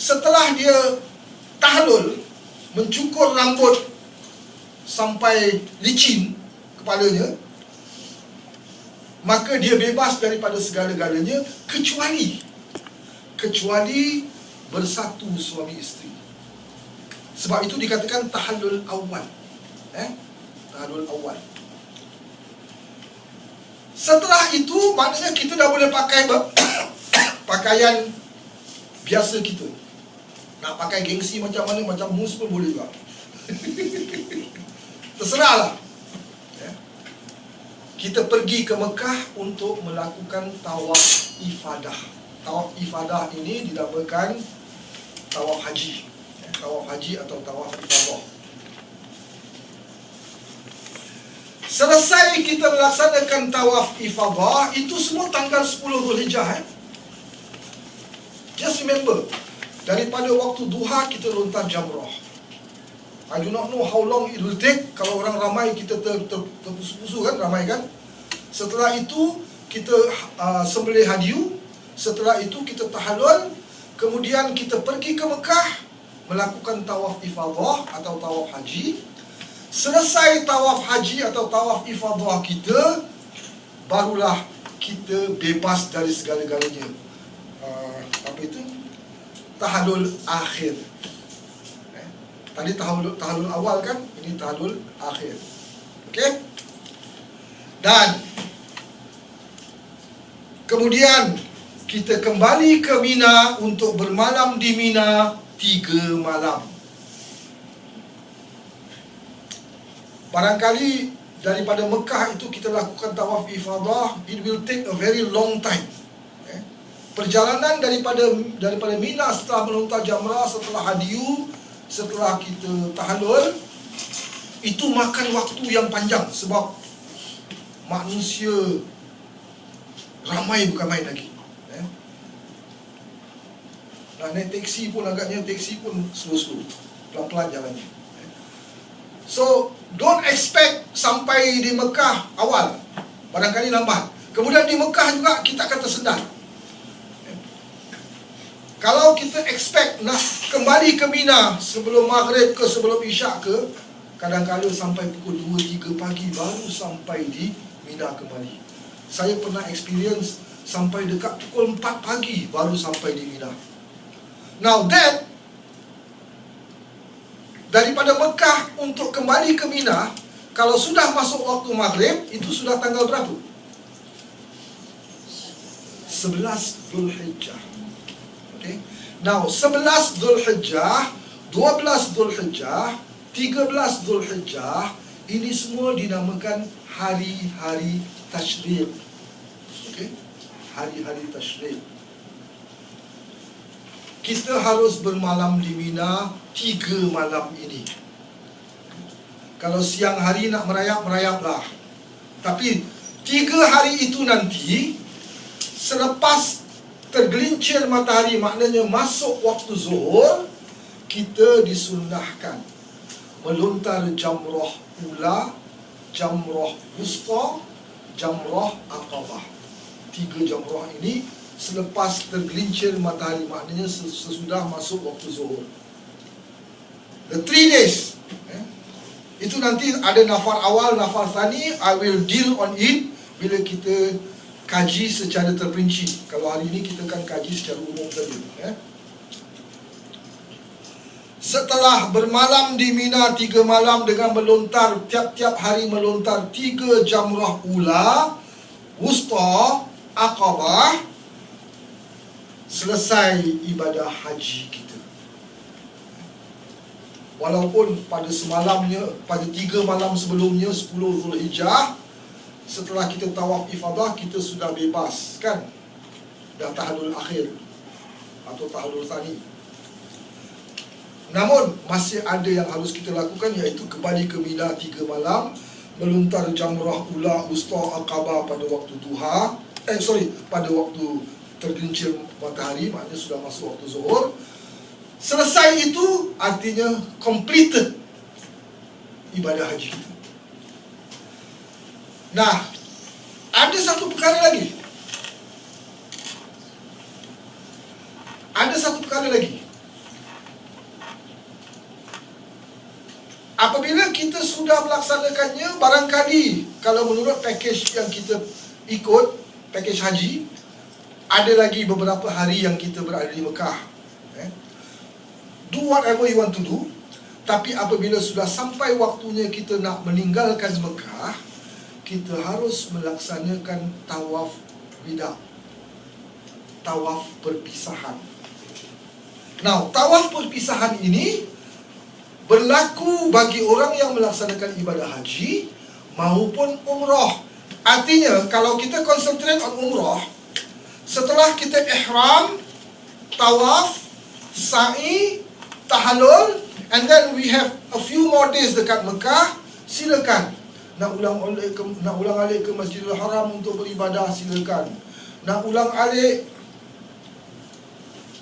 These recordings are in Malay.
setelah dia tahlul, mencukur rambut sampai licin kepalanya, maka dia bebas daripada segala-galanya kecuali bersatu suami isteri. Sebab itu dikatakan tahallul awal. Tahallul awal. Setelah itu maknanya kita dah boleh pakai pakaian biasa kita. Nak pakai gengsi macam mana, macam mus pun boleh juga. Terserahlah. Kita pergi ke Mekah untuk melakukan tawaf ifadah. Tawaf ifadah ini dinamakan tawaf haji. Tawaf haji atau tawaf ifadah. Selesai kita melaksanakan tawaf ifadah, itu semua tanggal 10 Zulhijjah. Just remember, daripada waktu duha kita lontar jamrah. I do not know how long it will take. Kalau orang ramai, kita terpusu-pusu kan, ramai kan. Setelah itu kita sembelih hadiu. Setelah itu kita tahallul. Kemudian kita pergi ke Mekah melakukan tawaf ifadah atau tawaf haji. Selesai tawaf haji atau tawaf ifadah kita, barulah kita bebas dari segala-galanya. Apa itu? Tahallul akhir. Tadi tahallul awal kan, ini tahallul akhir. Okey? Dan kemudian kita kembali ke Mina untuk bermalam di Mina 3 malam. Barangkali daripada Mekah itu kita lakukan tawaf ifadah, it will take a very long time. Perjalanan daripada Mina setelah melontar jamrah, setelah hadiu, setelah kita tahallul, itu makan waktu yang panjang. Sebab manusia ramai, bukan main lagi. Nak naik teksi pun agaknya, teksi pun slow-slow, pelan-pelan jalannya. So, don't expect sampai di Mekah awal, barangkali lambat. Kemudian di Mekah juga kita akan tersedar. Kalau kita expect nak kembali ke Mina sebelum maghrib ke sebelum isyak ke, kadang-kadang sampai pukul 2-3 pagi baru sampai di Mina kembali. Saya pernah experience sampai dekat pukul 4 pagi baru sampai di Mina. Now that, daripada Mekah untuk kembali ke Mina, kalau sudah masuk waktu maghrib, itu sudah tanggal berapa? 11 Zulhijjah. Okay. Now 11 Zulhijjah, 12 Zulhijjah, 13 Zulhijjah, ini semua dinamakan hari-hari tasyrik. Okay. Hari-hari tasyrik. Kita harus bermalam di Mina 3 malam ini. Kalau siang hari nak merayap-merayaplah. Tapi 3 hari itu nanti, selepas tergelincir matahari, maknanya masuk waktu zuhur, kita disunnahkan melontar jamrah ula, jamrah wusta, jamrah aqabah. 3 jamrah ini selepas tergelincir matahari, maknanya sesudah masuk waktu zuhur. The 3 days, itu nanti ada nafar awal, nafar thani. I will deal on it bila kita kaji secara terperinci. Kalau hari ini kita kan kaji secara umum saja. Setelah bermalam di Mina 3 malam dengan melontar, tiap-tiap hari melontar 3 jamrah ula, wusta, aqabah, selesai ibadah haji kita. Walaupun pada semalamnya, pada 3 malam sebelumnya, 10 Zulhijjah, setelah kita tawaf ifadah, kita sudah bebas kan, dah tahallul akhir atau tahallul thani. Namun masih ada yang harus kita lakukan, iaitu kembali ke Mina 3 malam, melontar jamrah ula, wusta, aqabah pada waktu duha, pada waktu tergelincir matahari, maknanya sudah masuk waktu zuhur. Selesai itu artinya completed ibadah haji kita. Nah, ada satu perkara lagi. Ada satu perkara lagi. kita sudah melaksanakannya, barangkali kalau menurut package yang kita ikut, package haji, ada lagi beberapa hari yang kita berada di Mekah. Do whatever you want to do. Tapi apabila sudah sampai waktunya kita nak meninggalkan Mekah, kita harus melaksanakan tawaf wida, tawaf perpisahan. Now, tawaf perpisahan ini berlaku bagi orang yang melaksanakan ibadah haji maupun umrah. Artinya, kalau kita concentrate on umrah, setelah kita ihram, tawaf, sa'i, tahallul, and then we have a few more days dekat Mekah, silakan. Nak ulang alik ke Masjidil Haram untuk beribadah, silakan. Nak ulang alik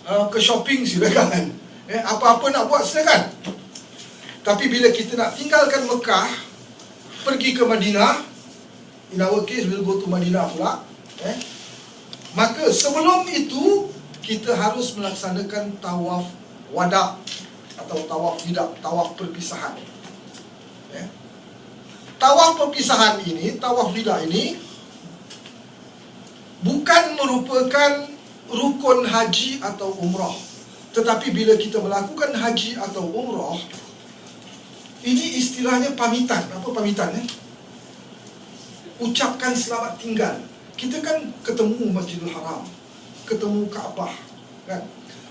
ke shopping, silakan. Apa-apa nak buat, silakan. Tapi bila kita nak tinggalkan Mekah, pergi ke Madinah, in our case we'll go to Madinah pula, maka sebelum itu kita harus melaksanakan tawaf wada atau tawaf wida, tawaf perpisahan. Tawaf perpisahan ini, tawaf wida ini bukan merupakan rukun haji atau umrah. Tetapi bila kita melakukan haji atau umrah, ini istilahnya pamitan. Apa pamitan? Ucapkan selamat tinggal. Kita kan ketemu Masjidil Haram, ketemu Kaabah, kan?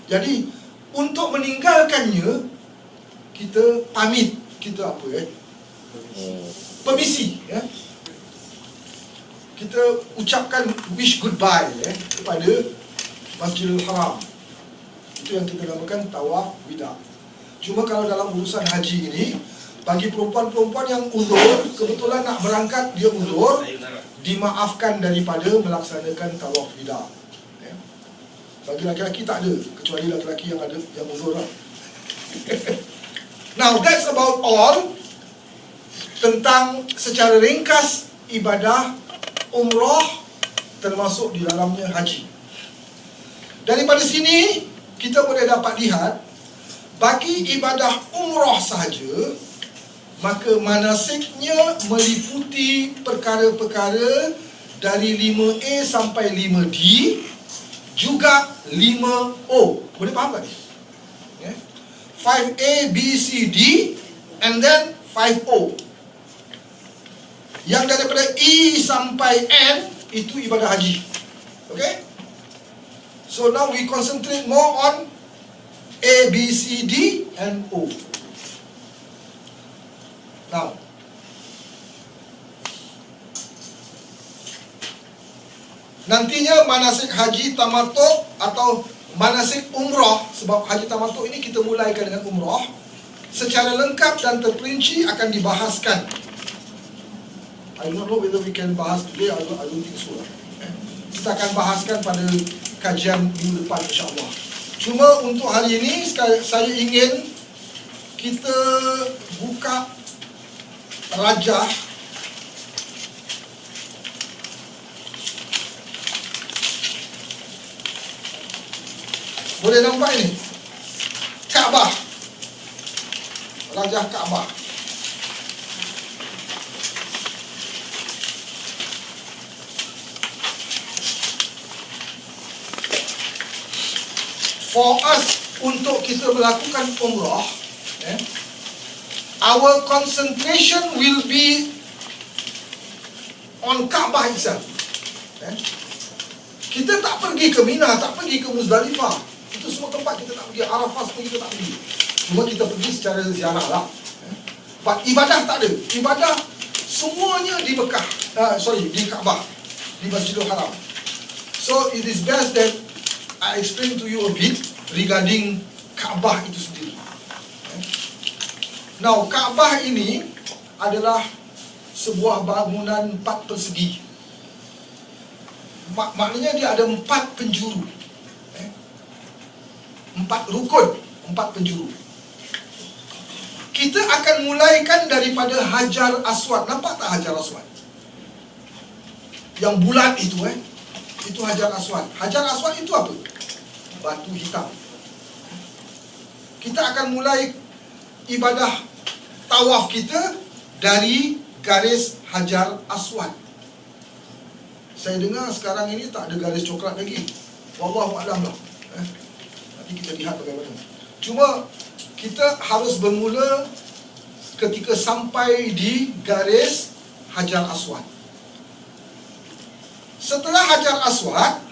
Jadi untuk meninggalkannya, kita pamit, kita apa permisi, kita ucapkan wish goodbye kepada Masjidil Haram. Itu yang kita namakan tawaf wida. Cuma kalau dalam urusan haji ini, bagi perempuan-perempuan yang uzur, kebetulan nak berangkat, dia uzur, dimaafkan daripada melaksanakan tawaf wida. Bagi laki-laki tak ada, kecuali laki-laki yang ada yang uzur lah. Now that's about all tentang secara ringkas ibadah umrah, termasuk di dalamnya haji. Daripada sini kita boleh dapat lihat, bagi ibadah umrah sahaja, maka manasiknya meliputi perkara-perkara dari 5A sampai 5D, juga 5O. Boleh faham tak ni? 5A, B, C, D, and then 5O. Yang daripada E sampai N, itu ibadah haji. Okay? So now we concentrate more on A, B, C, D, and O. Now, nantinya manasik haji tamattu atau manasik umrah, sebab haji tamattu ini kita mulaikan dengan umrah, secara lengkap dan terperinci akan dibahaskan. I don't know whether we can bahas today. I don't think so. Kita akan bahaskan pada kajian minggu depan, insyaAllah. Cuma untuk hari ini saya ingin kita buka rajah boleh nampak ini Kaabah, rajah Kaabah. For us, untuk kita melakukan umrah, our concentration will be on Kaabah itself. Kita tak pergi ke Mina, tak pergi ke Muzdalifah. Itu semua tempat kita tak pergi. Arafah semua kita tak pergi. Cuma kita pergi secara ziarah lah. But ibadah tak ada. Ibadah semuanya di Mekah. Di Kaabah, di Masjidil Haram. So it is best that I explain to you a bit regarding Kaabah itu sendiri. Now, Kaabah ini adalah sebuah bangunan 4 persegi. Maknanya dia ada 4 penjuru, 4 rukun, 4 penjuru. Kita akan mulaikan daripada Hajar Aswad. Nampak tak Hajar Aswad? Yang bulat itu itu Hajar Aswad. Hajar Aswad itu apa? Batu hitam. Kita akan mulai ibadah tawaf kita dari garis Hajar Aswad. Saya dengar sekarang ini tak ada garis coklat lagi. Wallahu a'lam lah. Nanti kita lihat bagaimana. Cuma kita harus bermula ketika sampai di garis Hajar Aswad. Setelah Hajar Aswad,